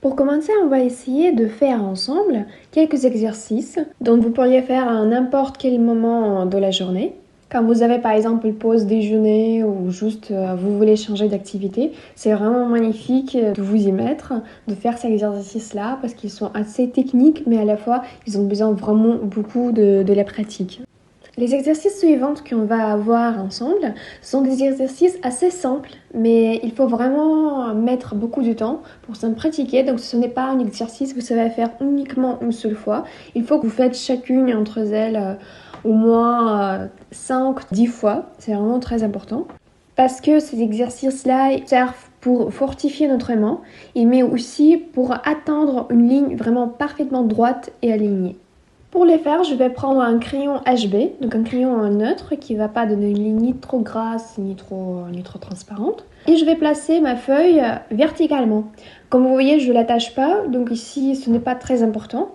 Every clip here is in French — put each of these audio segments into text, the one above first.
Pour commencer, on va essayer de faire ensemble quelques exercices dont vous pourriez faire à n'importe quel moment de la journée. Quand vous avez par exemple une pause déjeuner ou juste vous voulez changer d'activité, c'est vraiment magnifique de vous y mettre, de faire ces exercices-là parce qu'ils sont assez techniques mais à la fois ils ont besoin vraiment beaucoup de la pratique. Les exercices suivants qu'on va avoir ensemble sont des exercices assez simples, mais il faut vraiment mettre beaucoup de temps pour s'en pratiquer. Donc ce n'est pas un exercice que vous savez faire uniquement une seule fois. Il faut que vous faites chacune entre elles au moins 5-10 fois. C'est vraiment très important. Parce que ces exercices-là servent pour fortifier notre main, mais aussi pour atteindre une ligne vraiment parfaitement droite et alignée. Pour les faire, je vais prendre un crayon HB, donc un crayon neutre qui ne va pas donner une ligne ni trop grasse ni trop transparente. Et je vais placer ma feuille verticalement. Comme vous voyez, je ne l'attache pas, donc ici ce n'est pas très important.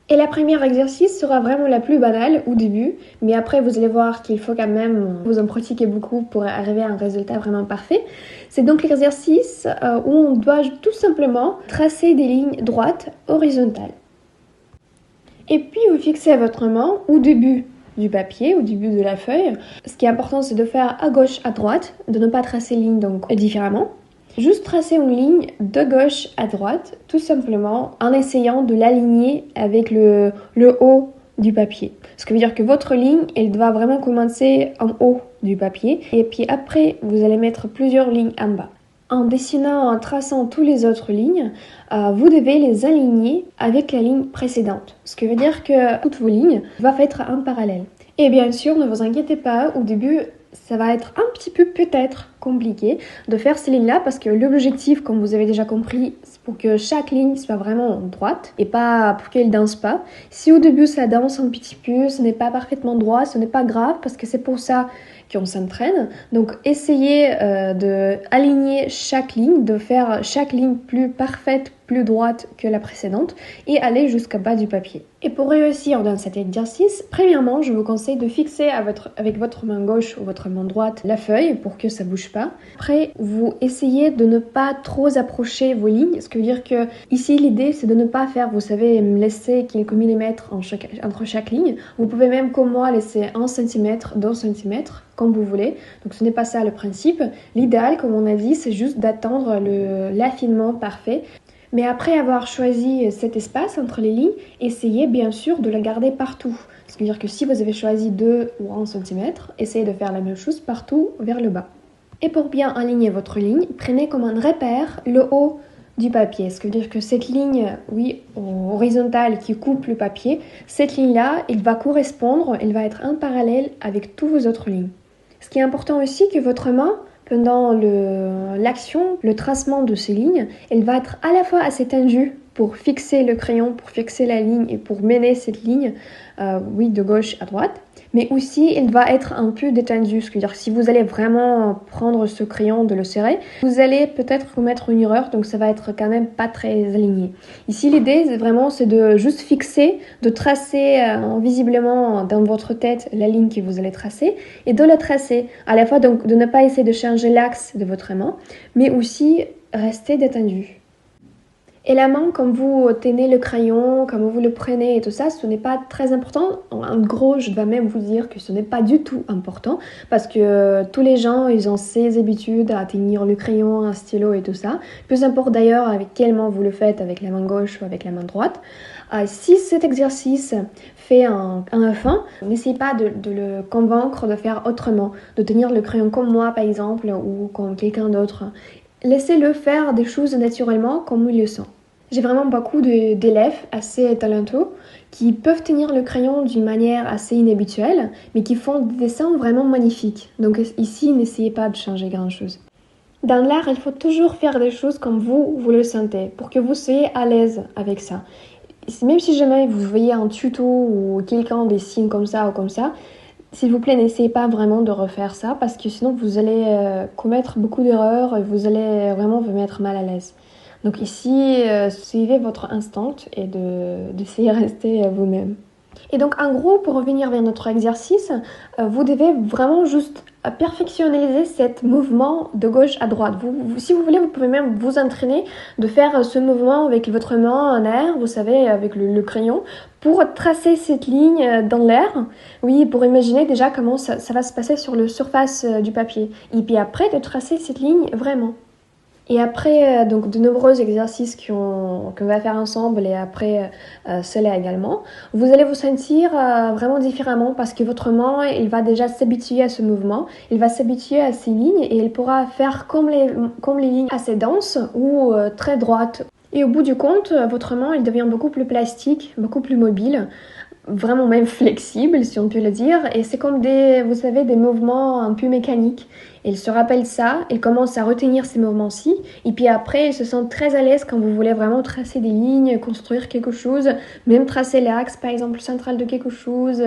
Et la première exercice sera vraiment la plus banale au début, mais après vous allez voir qu'il faut quand même vous en pratiquer beaucoup pour arriver à un résultat vraiment parfait. C'est donc l'exercice où on doit tout simplement tracer des lignes droites horizontales. Et puis vous fixez votre main au début du papier, au début de la feuille. Ce qui est important, c'est de faire à gauche, à droite, de ne pas tracer ligne donc différemment. Juste tracer une ligne de gauche à droite, tout simplement en essayant de l'aligner avec le haut du papier. Ce qui veut dire que votre ligne, elle doit vraiment commencer en haut du papier. Et puis après, vous allez mettre plusieurs lignes en bas. En dessinant, en traçant toutes les autres lignes, vous devez les aligner avec la ligne précédente. Ce qui veut dire que toutes vos lignes vont être en parallèle. Et bien sûr, ne vous inquiétez pas, au début, ça va être un petit peu peut-être compliqué de faire ces lignes-là parce que l'objectif, comme vous avez déjà compris, c'est pour que chaque ligne soit vraiment droite et pas pour qu'elle danse pas. Si au début ça danse un petit peu, ce n'est pas parfaitement droit, ce n'est pas grave parce que c'est pour ça qu'on s'entraîne. Donc essayez de aligner chaque ligne, de faire chaque ligne plus parfaite, plus droite que la précédente et aller jusqu'au bas du papier. Et pour réussir dans cet exercice, premièrement, je vous conseille de fixer avec votre main gauche ou votre main droite la feuille pour que ça bouge pas. Après, vous essayez de ne pas trop approcher vos lignes, ce qui veut dire que ici l'idée c'est de ne pas faire, vous savez, laisser quelques millimètres entre chaque ligne. Vous pouvez même comme moi laisser 1 cm, 2 cm, comme vous voulez. Donc ce n'est pas ça le principe. L'idéal, comme on a dit, c'est juste d'attendre l'affinement parfait. Mais après avoir choisi cet espace entre les lignes, essayez bien sûr de le garder partout. Ce qui veut dire que si vous avez choisi 2 ou 1 cm, essayez de faire la même chose partout vers le bas. Et pour bien aligner votre ligne, prenez comme un repère le haut du papier. Ce qui veut dire que cette ligne, oui, horizontale qui coupe le papier, cette ligne-là, elle va correspondre, elle va être en parallèle avec toutes vos autres lignes. Ce qui est important aussi, que votre main, pendant l'action, le tracement de ces lignes, elle va être à la fois assez tendue pour fixer le crayon, pour fixer la ligne et pour mener cette ligne, oui, de gauche à droite. Mais aussi, elle va être un peu détendue. Ce qui veut dire que si vous allez vraiment prendre ce crayon, de le serrer, vous allez peut-être commettre une erreur, donc ça va être quand même pas très aligné. Ici, l'idée, vraiment, c'est de juste fixer, de tracer visiblement dans votre tête la ligne que vous allez tracer et de la tracer. À la fois, donc, de ne pas essayer de changer l'axe de votre main, mais aussi rester détendu. Et la main, comme vous tenez le crayon, comme vous le prenez et tout ça, ce n'est pas très important. En gros, je dois même vous dire que ce n'est pas du tout important parce que tous les gens, ils ont ces habitudes à tenir le crayon, un stylo et tout ça. Peu importe d'ailleurs avec quelle main vous le faites, avec la main gauche ou avec la main droite. Si cet exercice fait un fin, n'essayez pas de le convaincre de faire autrement, de tenir le crayon comme moi par exemple ou comme quelqu'un d'autre. Laissez-le faire des choses naturellement comme il le sent. J'ai vraiment beaucoup d'élèves assez talentueux qui peuvent tenir le crayon d'une manière assez inhabituelle, mais qui font des dessins vraiment magnifiques. Donc ici, n'essayez pas de changer grand-chose. Dans l'art, il faut toujours faire des choses comme vous le sentez, pour que vous soyez à l'aise avec ça. Même si jamais vous voyez un tuto ou quelqu'un dessine comme ça ou comme ça, s'il vous plaît, n'essayez pas vraiment de refaire ça, parce que sinon vous allez commettre beaucoup d'erreurs et vous allez vraiment vous mettre mal à l'aise. Donc ici, suivez votre instinct et d'essayer de rester vous-même. Et donc en gros, pour revenir vers notre exercice, vous devez vraiment juste à perfectionner cet mouvement de gauche à droite. Si vous voulez, vous pouvez même vous entraîner de faire ce mouvement avec votre main en air, vous savez, avec le crayon, pour tracer cette ligne dans l'air. Oui, pour imaginer déjà comment ça va se passer sur la surface du papier. Et puis après, de tracer cette ligne vraiment. Et après, donc de nombreux exercices qu'on va faire ensemble et après cela également, vous allez vous sentir vraiment différemment parce que votre main, il va déjà s'habituer à ce mouvement, il va s'habituer à ces lignes et il pourra faire comme les lignes assez denses ou très droites. Et au bout du compte, votre main, elle devient beaucoup plus plastique, beaucoup plus mobile, vraiment même flexible si on peut le dire, et c'est comme vous savez, des mouvements un peu mécaniques. Il se rappelle ça, il commence à retenir ces mouvements-ci, et puis après il se sent très à l'aise quand vous voulez vraiment tracer des lignes, construire quelque chose, même tracer l'axe par exemple central de quelque chose,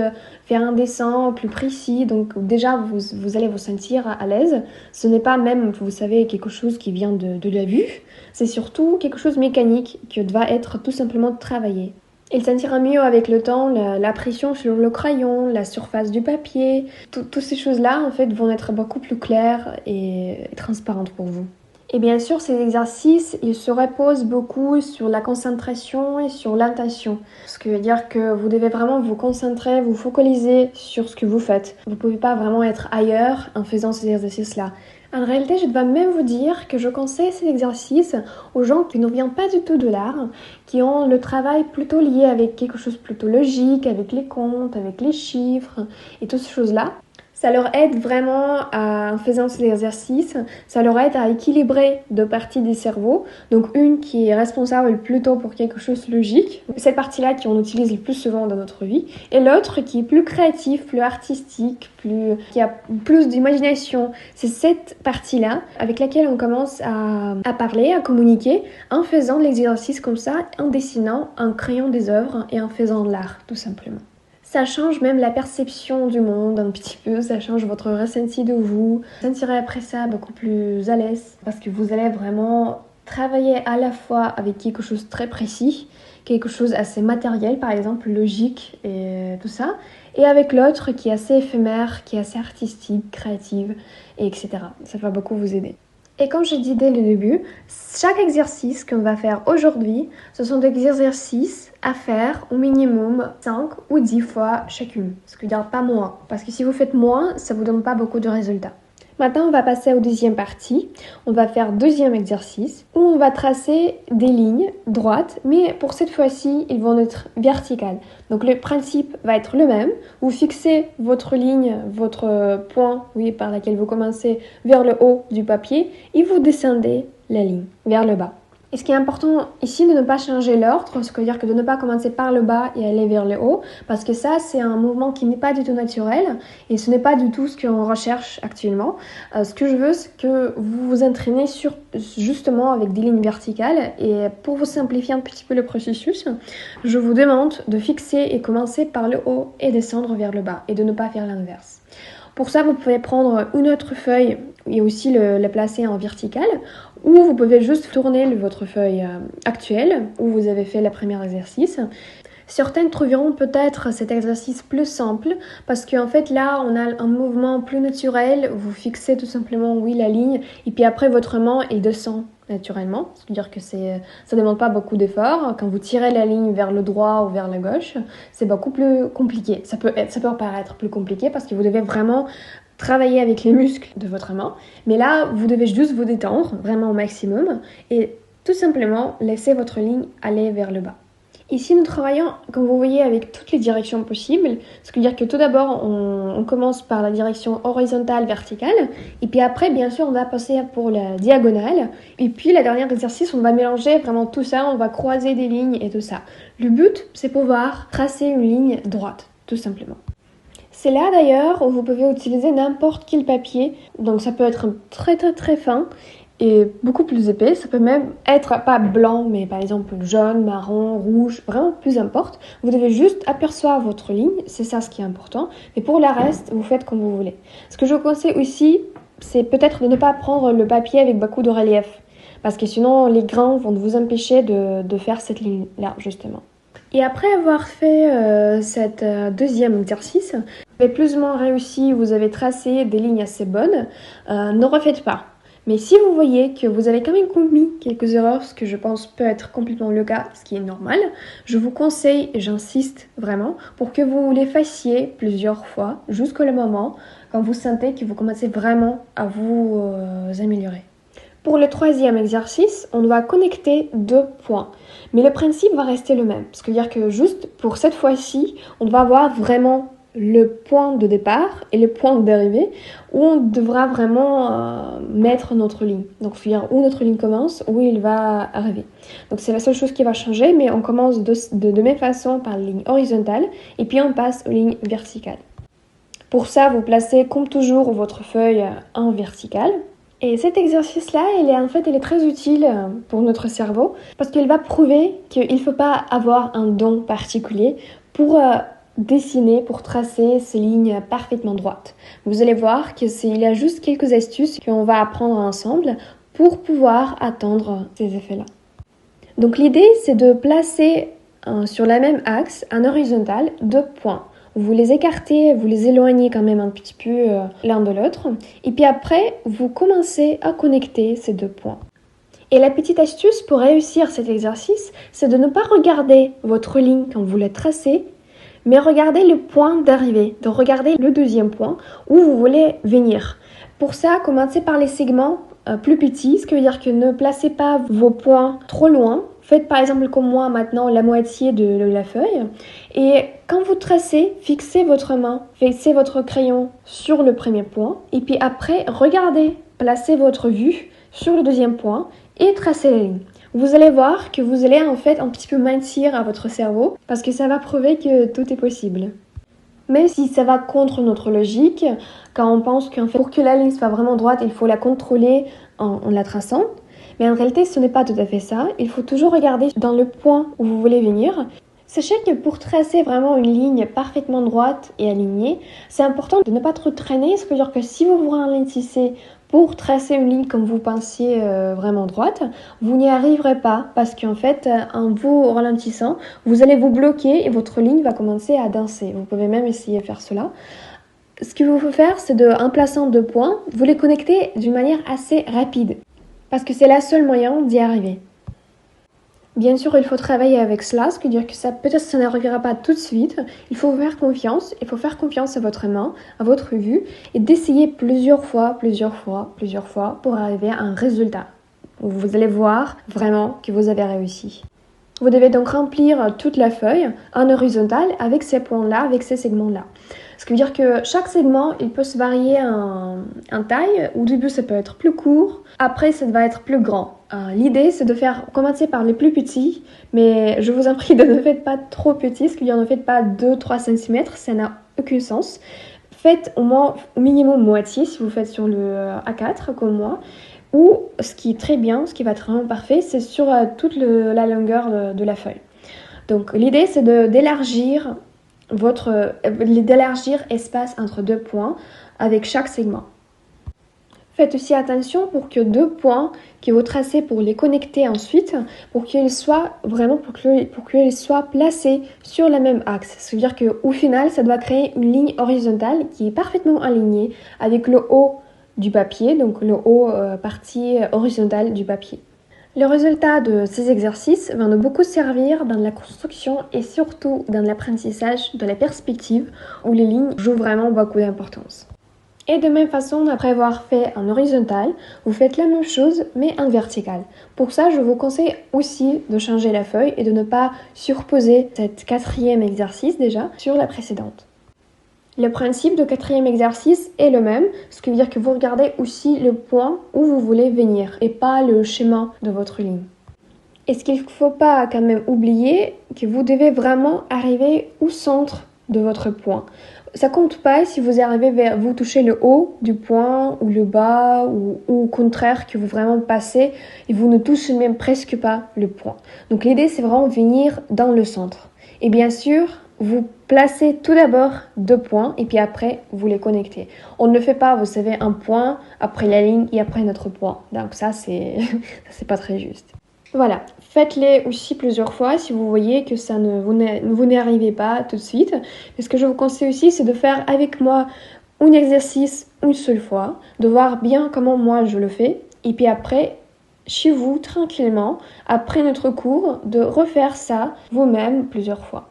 faire un dessin plus précis, donc déjà vous allez vous sentir à l'aise. Ce n'est pas même, vous savez, quelque chose qui vient de la vue, c'est surtout quelque chose de mécanique qui doit être tout simplement travaillé. Il sentira mieux avec le temps, la pression sur le crayon, la surface du papier. Toutes ces choses-là, en fait, vont être beaucoup plus claires et transparentes pour vous. Et bien sûr, ces exercices, ils se reposent beaucoup sur la concentration et sur l'intention. Ce qui veut dire que vous devez vraiment vous concentrer, vous focaliser sur ce que vous faites. Vous ne pouvez pas vraiment être ailleurs en faisant ces exercices-là. En réalité, je dois même vous dire que je conseille ces exercices aux gens qui ne viennent pas du tout de l'art, qui ont le travail plutôt lié avec quelque chose plutôt logique, avec les comptes, avec les chiffres et toutes ces choses-là. Ça leur aide vraiment en faisant ces exercices, ça leur aide à équilibrer deux parties du cerveau. Donc une qui est responsable plutôt pour quelque chose de logique, cette partie-là qu'on utilise le plus souvent dans notre vie, et l'autre qui est plus créative, plus artistique, qui a plus d'imagination. C'est cette partie-là avec laquelle on commence à parler, à communiquer en faisant l'exercice comme ça, en dessinant, en créant des œuvres et en faisant de l'art tout simplement. Ça change même la perception du monde un petit peu, ça change votre ressenti de vous. Vous sentirez après ça beaucoup plus à l'aise parce que vous allez vraiment travailler à la fois avec quelque chose de très précis, quelque chose assez matériel par exemple, logique et tout ça, et avec l'autre qui est assez éphémère, qui est assez artistique, créative, et etc. Ça va beaucoup vous aider. Et comme je dis dès le début, chaque exercice qu'on va faire aujourd'hui, ce sont des exercices à faire au minimum 5 ou 10 fois chacune. Ce qui veut dire pas moins. Parce que si vous faites moins, ça ne vous donne pas beaucoup de résultats. Maintenant, on va passer aux deuxième partie. On va faire deuxième exercice où on va tracer des lignes droites, mais pour cette fois-ci, ils vont être verticales. Donc le principe va être le même. Vous fixez votre ligne, votre point, oui, par laquelle vous commencez vers le haut du papier et vous descendez la ligne vers le bas. Et ce qui est important ici, de ne pas changer l'ordre, ce qui veut dire que de ne pas commencer par le bas et aller vers le haut, parce que ça, c'est un mouvement qui n'est pas du tout naturel et ce n'est pas du tout ce qu'on recherche actuellement. Ce que je veux, c'est que vous vous entraînez justement avec des lignes verticales et pour vous simplifier un petit peu le processus, je vous demande de fixer et commencer par le haut et descendre vers le bas et de ne pas faire l'inverse. Pour ça, vous pouvez prendre une autre feuille et aussi la placer en verticale, ou vous pouvez juste tourner votre feuille actuelle où vous avez fait le premier exercice. Certaines trouveront peut-être cet exercice plus simple parce qu'en fait là on a un mouvement plus naturel, vous fixez tout simplement oui la ligne et puis après votre main elle descend naturellement, c'est-à-dire que ça ne demande pas beaucoup d'efforts. Quand vous tirez la ligne vers le droit ou vers la gauche, c'est beaucoup plus compliqué. Ça peut paraître plus compliqué parce que vous devez vraiment travailler avec les muscles de votre main, mais là vous devez juste vous détendre vraiment au maximum et tout simplement laisser votre ligne aller vers le bas. Ici, nous travaillons, comme vous voyez, avec toutes les directions possibles. Ce qui veut dire que tout d'abord, on commence par la direction horizontale, verticale. Et puis après, bien sûr, on va passer pour la diagonale. Et puis, le dernier exercice, on va mélanger vraiment tout ça. On va croiser des lignes et tout ça. Le but, c'est pouvoir tracer une ligne droite, tout simplement. C'est là d'ailleurs où vous pouvez utiliser n'importe quel papier. Donc ça peut être très très très fin et beaucoup plus épais. Ça peut même être pas blanc, mais par exemple jaune, marron, rouge, vraiment plus importe. Vous devez juste apercevoir votre ligne, c'est ça ce qui est important. Et pour le reste, vous faites comme vous voulez. Ce que je vous conseille aussi, c'est peut-être de ne pas prendre le papier avec beaucoup de relief. Parce que sinon, les grains vont vous empêcher de faire cette ligne-là, justement. Et après avoir fait cet deuxième exercice, Vous avez plus ou moins réussi, vous avez tracé des lignes assez bonnes, ne refaites pas. Mais si vous voyez que vous avez quand même commis quelques erreurs, ce que je pense peut être complètement le cas, ce qui est normal, je vous conseille, et j'insiste vraiment, pour que vous les fassiez plusieurs fois, jusqu'au moment quand vous sentez que vous commencez vraiment à vous améliorer. Pour le troisième exercice, on va connecter 2 points. Mais le principe va rester le même. Ce qui veut dire que juste pour cette fois-ci, on va avoir vraiment le point de départ et le point d'arrivée où on devra vraiment mettre notre ligne. Donc, c'est-à-dire où notre ligne commence, où il va arriver. Donc, c'est la seule chose qui va changer, mais on commence de même façon par la ligne horizontale et puis on passe aux lignes verticales. Pour ça, vous placez comme toujours votre feuille en verticale. Et cet exercice-là, il est très utile pour notre cerveau parce qu'il va prouver qu'il ne faut pas avoir un don particulier pour dessiner, pour tracer ces lignes parfaitement droites. Vous allez voir qu'il y a juste quelques astuces qu'on va apprendre ensemble pour pouvoir atteindre ces effets-là. Donc l'idée, c'est de placer sur la même axe, en horizontal, 2 points. Vous les écartez, vous les éloignez quand même un petit peu l'un de l'autre. Et puis après, vous commencez à connecter ces 2 points. Et la petite astuce pour réussir cet exercice, c'est de ne pas regarder votre ligne quand vous la tracez, mais regarder le point d'arrivée, de regarder le deuxième point où vous voulez venir. Pour ça, commencez par les segments plus petits, ce qui veut dire que ne placez pas vos points trop loin. Faites par exemple comme moi maintenant la moitié de la feuille et quand vous tracez, fixez votre main, fixez votre crayon sur le premier point et puis après regardez, placez votre vue sur le deuxième point et tracez la ligne. Vous allez voir que vous allez en fait un petit peu mentir à votre cerveau parce que ça va prouver que tout est possible. Mais si ça va contre notre logique, quand on pense qu'en fait pour que la ligne soit vraiment droite, il faut la contrôler en la traçant, mais en réalité, ce n'est pas tout à fait ça. Il faut toujours regarder dans le point où vous voulez venir. Sachez que pour tracer vraiment une ligne parfaitement droite et alignée, c'est important de ne pas trop traîner. Ce qui veut dire que si vous vous ralentissez pour tracer une ligne comme vous pensiez vraiment droite, vous n'y arriverez pas parce qu'en fait, en vous ralentissant, vous allez vous bloquer et votre ligne va commencer à danser. Vous pouvez même essayer de faire cela. Ce qu'il vous faut faire, c'est en plaçant 2 points, vous les connecter d'une manière assez rapide. Parce que c'est le seul moyen d'y arriver. Bien sûr, il faut travailler avec cela, ce qui veut dire que peut-être ça n'arrivera pas tout de suite. Il faut faire confiance à votre main, à votre vue, et d'essayer plusieurs fois pour arriver à un résultat. Vous allez voir vraiment que vous avez réussi. Vous devez donc remplir toute la feuille en horizontal avec ces points-là, avec ces segments-là. Ce qui veut dire que chaque segment, il peut se varier en taille. Au début, ça peut être plus court. Après, ça va être plus grand. L'idée, c'est de commencer par les plus petits. Mais je vous en prie, ne faites pas trop petits. Ce qui veut dire, ne faites pas 2-3 cm. Ça n'a aucun sens. Faites au minimum moitié si vous faites sur le A4 comme moi. Ou, ce qui est très bien, ce qui va être vraiment parfait, c'est sur toute la longueur de la feuille. Donc, l'idée, c'est d'élargir espace entre 2 points avec chaque segment. Faites aussi attention pour que 2 points que vous tracez pour les connecter ensuite, pour qu'ils soient placés sur le même axe. C'est-à-dire qu'au final, ça doit créer une ligne horizontale qui est parfaitement alignée avec le haut du papier, donc le haut partie horizontale du papier. Le résultat de ces exercices va nous beaucoup servir dans la construction et surtout dans l'apprentissage de la perspective où les lignes jouent vraiment beaucoup d'importance. Et de même façon, après avoir fait en horizontal, vous faites la même chose mais en vertical. Pour ça, je vous conseille aussi de changer la feuille et de ne pas surposer cette 4e exercice déjà sur la précédente. Le principe du 4e exercice est le même, ce qui veut dire que vous regardez aussi le point où vous voulez venir et pas le schéma de votre ligne. Et ce qu'il ne faut pas quand même oublier, que vous devez vraiment arriver au centre de votre point. Ça compte pas si vous arrivez vous touchez le haut du point ou le bas ou au contraire que vous vraiment passez et vous ne touchez même presque pas le point. Donc l'idée c'est vraiment venir dans le centre. Et bien sûr, vous placez tout d'abord 2 points et puis après vous les connectez. On ne fait pas, vous savez, un point après la ligne et après notre point. Donc ça c'est pas très juste. Voilà, Faites-les aussi plusieurs fois si vous voyez que vous n'y arrivez pas tout de suite. Mais ce que je vous conseille aussi, c'est de faire avec moi un exercice une seule fois, de voir bien comment moi je le fais. Et puis après, chez vous, tranquillement, après notre cours, de refaire ça vous-même plusieurs fois.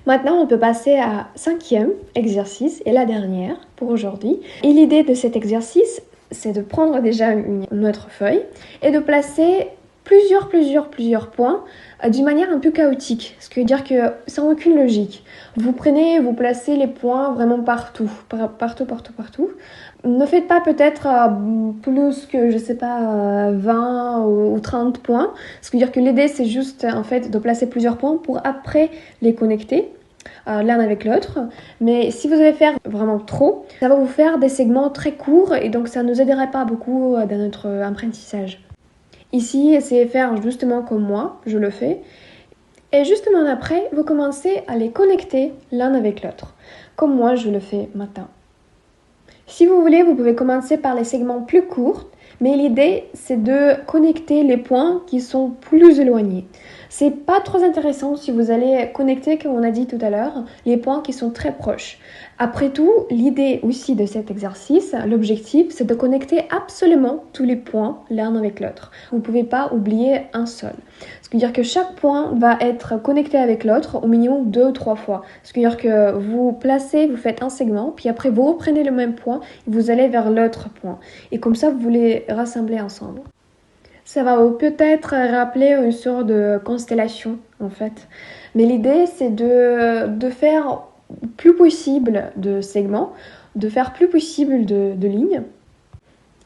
Maintenant, on peut passer à 5e exercice et la dernière pour aujourd'hui. Et l'idée de cet exercice, c'est de prendre déjà une autre feuille et de placer plusieurs points d'une manière un peu chaotique. Ce qui veut dire que sans aucune logique. Vous placez les points vraiment partout. Ne faites pas peut-être plus que, je sais pas, 20 ou 30 points. Ce qui veut dire que l'idée, c'est juste en fait de placer plusieurs points pour après les connecter l'un avec l'autre. Mais si vous allez faire vraiment trop, ça va vous faire des segments très courts et donc ça ne nous aiderait pas beaucoup dans notre apprentissage. Ici, essayez de faire justement comme moi, je le fais. Et justement après, vous commencez à les connecter l'un avec l'autre, comme moi je le fais maintenant. Si vous voulez, vous pouvez commencer par les segments plus courts, mais l'idée c'est de connecter les points qui sont plus éloignés. C'est pas trop intéressant si vous allez connecter, comme on a dit tout à l'heure, les points qui sont très proches. Après tout, l'idée aussi de cet exercice, l'objectif, c'est de connecter absolument tous les points l'un avec l'autre. Vous ne pouvez pas oublier un seul. Ce qui veut dire que chaque point va être connecté avec l'autre au minimum 2 ou 3 fois. Ce qui veut dire que vous faites un segment, puis après vous reprenez le même point et vous allez vers l'autre point. Et comme ça, vous les rassemblez ensemble. Ça va peut-être rappeler une sorte de constellation en fait. Mais l'idée c'est de faire plus possible de segments, de faire plus possible de lignes.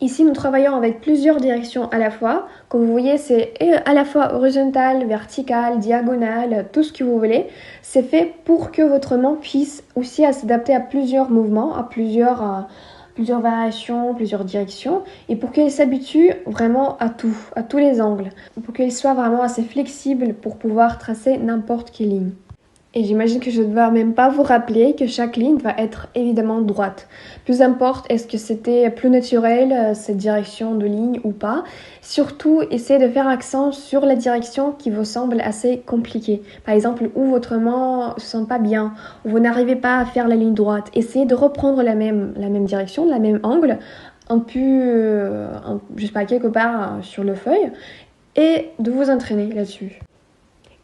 Ici nous travaillons avec plusieurs directions à la fois. Comme vous voyez c'est à la fois horizontal, vertical, diagonal, tout ce que vous voulez. C'est fait pour que votre main puisse aussi s'adapter à plusieurs mouvements, à plusieurs variations, plusieurs directions, et pour qu'elle s'habitue vraiment à tous les angles, pour qu'elle soit vraiment assez flexible pour pouvoir tracer n'importe quelle ligne. Et j'imagine que je ne dois même pas vous rappeler que chaque ligne va être évidemment droite. Plus importe est-ce que c'était plus naturel cette direction de ligne ou pas. Surtout, essayez de faire accent sur la direction qui vous semble assez compliquée. Par exemple, où votre main ne se sent pas bien, où vous n'arrivez pas à faire la ligne droite. Essayez de reprendre la même direction, le même angle, un peu, je sais pas, quelque part sur le feuille, et de vous entraîner là-dessus.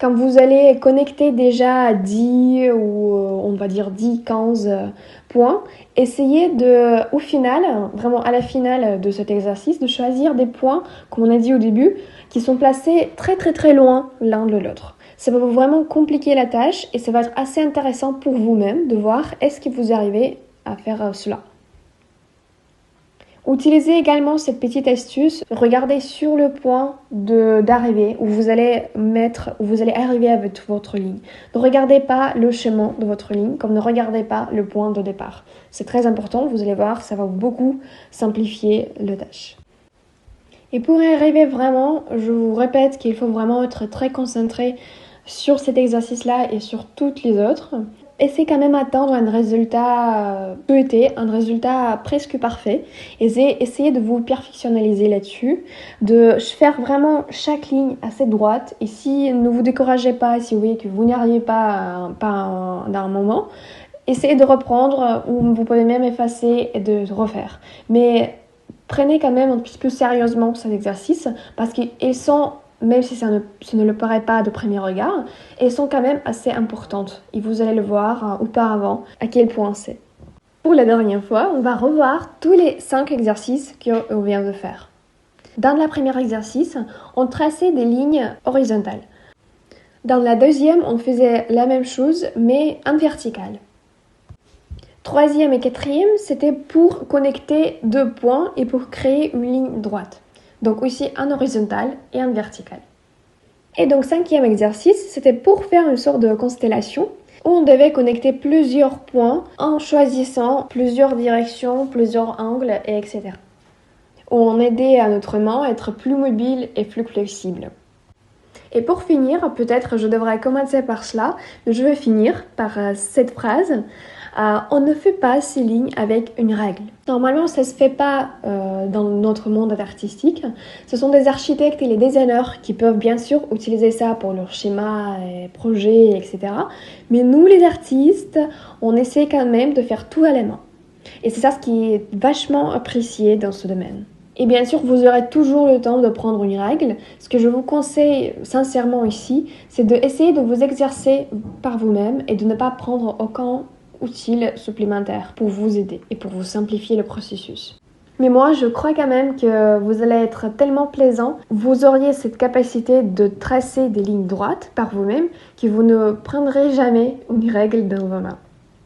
Quand vous allez connecter déjà à 10 ou on va dire 10, 15 points, essayez au final, vraiment à la finale de cet exercice, de choisir des points, comme on a dit au début, qui sont placés très loin l'un de l'autre. Ça va vraiment compliquer la tâche et ça va être assez intéressant pour vous-même de voir est-ce que vous arrivez à faire cela. Utilisez également cette petite astuce, regardez sur le point d'arrivée où vous allez arriver avec votre ligne. Ne regardez pas le chemin de votre ligne, comme ne regardez pas le point de départ. C'est très important, vous allez voir, ça va beaucoup simplifier la tâche. Et pour y arriver vraiment, je vous répète qu'il faut vraiment être très concentré sur cet exercice-là et sur toutes les autres. Essayez quand même d'atteindre un résultat souhaité, un résultat presque parfait. Essayez de vous perfectionnaliser là-dessus, de faire vraiment chaque ligne assez droite. Et si ne vous découragez pas, si vous voyez que vous n'y arrivez pas dans un moment, essayez de reprendre ou vous pouvez même effacer et de refaire. Mais prenez quand même un petit peu sérieusement cet exercice parce qu'ils sont, même si ça ne le paraît pas de premier regard, elles sont quand même assez importantes. Et vous allez le voir auparavant à quel point c'est. Pour la dernière fois, on va revoir tous les 5 exercices qu'on vient de faire. Dans le premier exercice, on traçait des lignes horizontales. Dans la deuxième, on faisait la même chose, mais en verticale. Troisième et quatrième, c'était pour connecter 2 points et pour créer une ligne droite. Donc aussi en horizontal et en vertical. Et donc 5e exercice, c'était pour faire une sorte de constellation où on devait connecter plusieurs points en choisissant plusieurs directions, plusieurs angles, etc. Où on aidait à notre main à être plus mobile et plus flexible. Et pour finir, peut-être je devrais commencer par cela, mais je vais finir par cette phrase. On ne fait pas ces lignes avec une règle. Normalement, ça se fait pas dans notre monde artistique. Ce sont des architectes et les designers qui peuvent bien sûr utiliser ça pour leurs schémas, et projets, etc. Mais nous, les artistes, on essaie quand même de faire tout à la main. Et c'est ça ce qui est vachement apprécié dans ce domaine. Et bien sûr, vous aurez toujours le temps de prendre une règle. Ce que je vous conseille sincèrement ici, c'est d'essayer de vous exercer par vous-même et de ne pas prendre aucun outil supplémentaire pour vous aider et pour vous simplifier le processus. Mais moi, je crois quand même que vous allez être tellement plaisant, vous auriez cette capacité de tracer des lignes droites par vous-même que vous ne prendrez jamais une règle dans vos mains.